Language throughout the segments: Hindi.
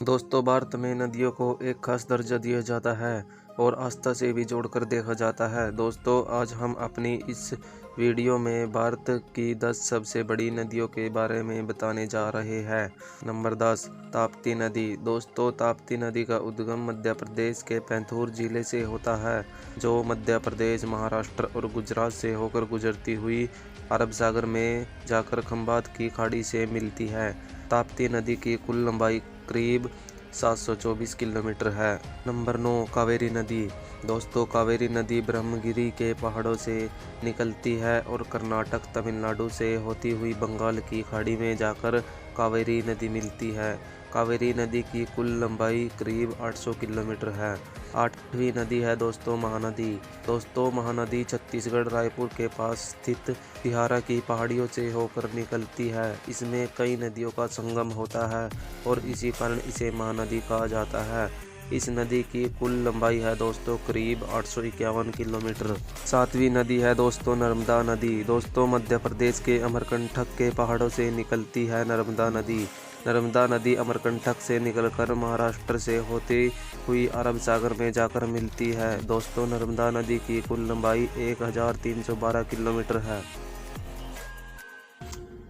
दोस्तों, भारत में नदियों को एक खास दर्जा दिया जाता है और आस्था से भी जोड़कर देखा जाता है। दोस्तों, आज हम अपनी इस वीडियो में भारत की 10 सबसे बड़ी नदियों के बारे में बताने जा रहे हैं। नंबर 10, ताप्ती नदी। दोस्तों, ताप्ती नदी का उद्गम मध्य प्रदेश के पैंथूर जिले से होता है, जो मध्य प्रदेश, महाराष्ट्र और गुजरात से होकर गुजरती हुई अरब सागर में जाकर खंबात की खाड़ी से मिलती है। ताप्ती नदी की कुल लंबाई करीब 724 किलोमीटर है। नंबर 9, कावेरी नदी। दोस्तों, कावेरी नदी ब्रह्मगिरी के पहाड़ों से निकलती है और कर्नाटक, तमिलनाडु से होती हुई बंगाल की खाड़ी में जाकर कावेरी नदी मिलती है। कावेरी नदी की कुल लंबाई करीब 800 किलोमीटर है। 8वीं नदी है दोस्तों महानदी। दोस्तों, महानदी छत्तीसगढ़, रायपुर के पास स्थित बिहारा की पहाड़ियों से होकर निकलती है। इसमें कई नदियों का संगम होता है और इसी कारण इसे महानदी कहा जाता है। इस नदी की कुल लंबाई है दोस्तों करीब 851 किलोमीटर। 7वीं नदी है दोस्तों नर्मदा नदी। दोस्तों, मध्य प्रदेश के अमरकंटक के पहाड़ों से निकलती है नर्मदा नदी। नर्मदा नदी अमरकंटक से निकलकर महाराष्ट्र से होती हुई अरब सागर में जाकर मिलती है। दोस्तों, नर्मदा नदी की कुल लंबाई 1312 किलोमीटर है।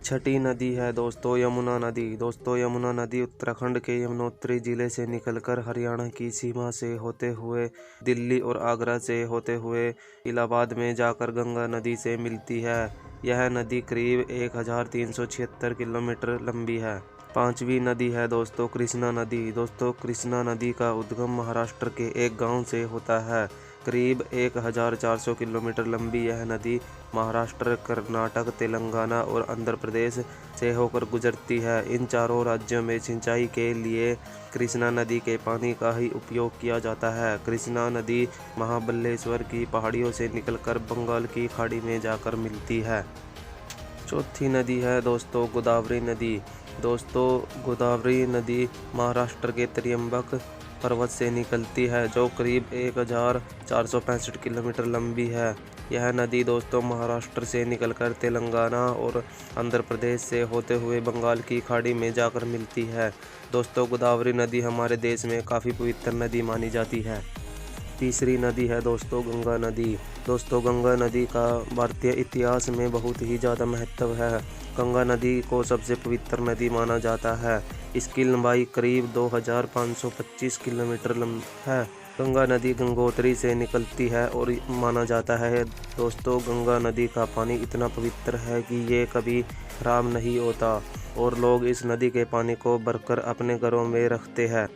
6ठी नदी है दोस्तों यमुना नदी। दोस्तों, यमुना नदी उत्तराखंड के यमुनोत्री जिले से निकलकर हरियाणा की सीमा से होते हुए दिल्ली और आगरा से होते हुए इलाहाबाद में जाकर गंगा नदी से मिलती है। यह नदी करीब 1376 किलोमीटर लंबी है। 5वीं नदी है दोस्तों कृष्णा नदी। दोस्तों, कृष्णा नदी का उद्गम महाराष्ट्र के एक गांव से होता है। करीब 1400 किलोमीटर लंबी यह नदी महाराष्ट्र, कर्नाटक, तेलंगाना और आंध्र प्रदेश से होकर गुजरती है। इन चारों राज्यों में सिंचाई के लिए कृष्णा नदी के पानी का ही उपयोग किया जाता है। कृष्णा नदी महाबलेश्वर की पहाड़ियों से निकलकर बंगाल की खाड़ी में जाकर मिलती है। 4थी नदी है दोस्तों गोदावरी नदी। दोस्तों, गोदावरी नदी महाराष्ट्र के त्र्यंबक पर्वत से निकलती है, जो करीब 1465 किलोमीटर लंबी है। यह नदी दोस्तों महाराष्ट्र से निकलकर तेलंगाना और आंध्र प्रदेश से होते हुए बंगाल की खाड़ी में जाकर मिलती है। दोस्तों, गोदावरी नदी हमारे देश में काफ़ी पवित्र नदी मानी जाती है। तीसरी नदी है दोस्तों गंगा नदी। दोस्तों, गंगा नदी का भारतीय इतिहास में बहुत ही ज़्यादा महत्व है। गंगा नदी को सबसे पवित्र नदी माना जाता है। इसकी लंबाई करीब 2525 किलोमीटर है। गंगा नदी गंगोत्री से निकलती है और माना जाता है दोस्तों गंगा नदी का पानी इतना पवित्र है कि ये कभी खराब नहीं होता और लोग इस नदी के पानी को भरकर अपने घरों में रखते हैं।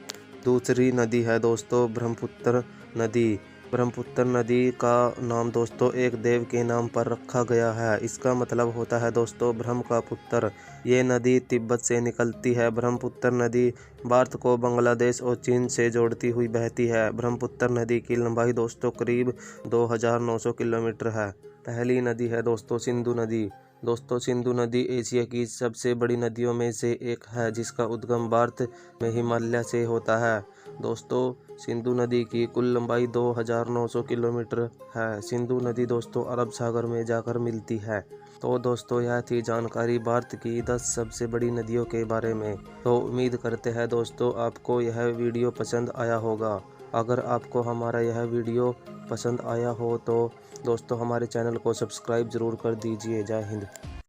दूसरी नदी है दोस्तों ब्रह्मपुत्र नदी। ब्रह्मपुत्र नदी का नाम दोस्तों एक देव के नाम पर रखा गया है। इसका मतलब होता है दोस्तों ब्रह्म का पुत्र। ये नदी तिब्बत से निकलती है। ब्रह्मपुत्र नदी भारत को बांग्लादेश और चीन से जोड़ती हुई बहती है। ब्रह्मपुत्र नदी की लंबाई दोस्तों करीब 2900 किलोमीटर है। पहली नदी है दोस्तों सिंधु नदी। दोस्तों, सिंधु नदी एशिया की सबसे बड़ी नदियों में से एक है, जिसका उद्गम भारत में हिमालय से होता है। दोस्तों, सिंधु नदी की कुल लंबाई 2900 किलोमीटर है। सिंधु नदी दोस्तों अरब सागर में जाकर मिलती है। तो दोस्तों, यह थी जानकारी भारत की 10 सबसे बड़ी नदियों के बारे में। तो उम्मीद करते हैं दोस्तों आपको यह वीडियो पसंद आया होगा। अगर आपको हमारा यह वीडियो पसंद आया हो तो दोस्तों हमारे चैनल को सब्सक्राइब ज़रूर कर दीजिए। जय हिंद।